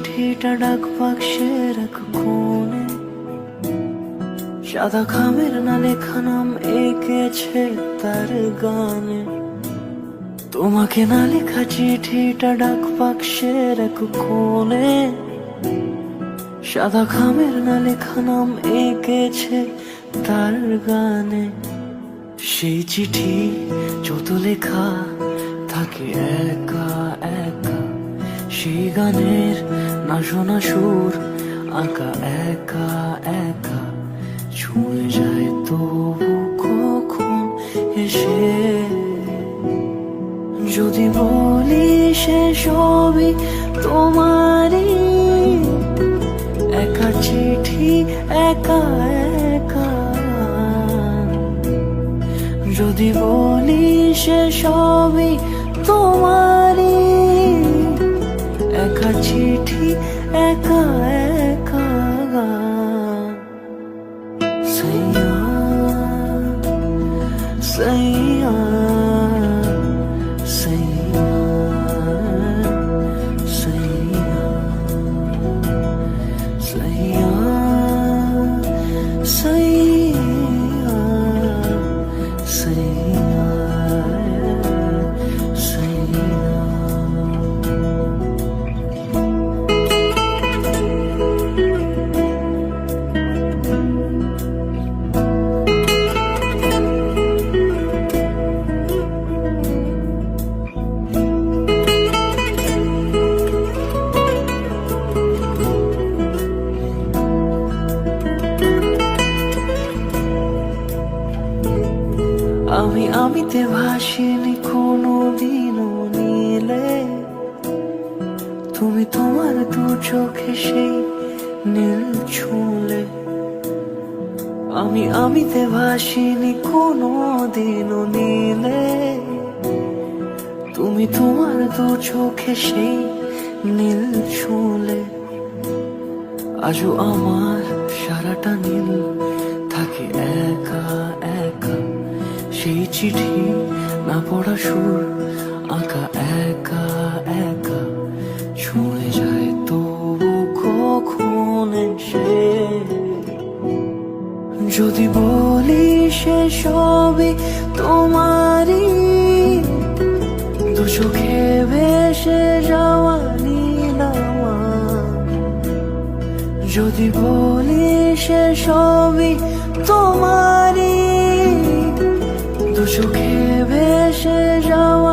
চিঠিটা ডাক বাক্সের এক কোণে, সাদা খামের না লেখা নাম এঁকেছে তার গানে। তোমাকে না লেখা চিঠিটা ডাক বাক্সের এক কোণে, সাদা খামের না লেখা নাম এঁকেছে তার গানে। সেই চিঠি যত লেখা থাকে একা একা, সেই গানের না শোনা সুর আঁকা একা একা, ছুঁয়ে যায় তবু কখন এসে। যদি বলি সে সবই তোমারই, একা চিঠি একা একা। যদি বলি সে সবই তোমারই, একা চিঠি একা একা। সাইয়া সাইয়া সাইয়া সাইয়া সাইয়া সাইয়া সাইয়া সাইয়া। আমিতে ভাসিনি কোনো দিনও নীলে, তুমি তোমার দু চোখে সেই নীল ছুঁলে। আমিতে ভাসিনি কোনো দিনও নীলে, তুমি তোমার দু চোখে সেই নীল ছুঁলে। আজও আমার সারাটা নীল থাকে একা একা, সেই চিঠি না পড়া সুর আঁকা একা একা, ছুঁয়ে যায় তবু কখন এসে। যদি বলি সে সবই তোমারই, দু চোখে ভেসে যাওয়া নীলামা। যদি বলি সে সবই তোমারই, দু চোখে ভেসে যাওয়া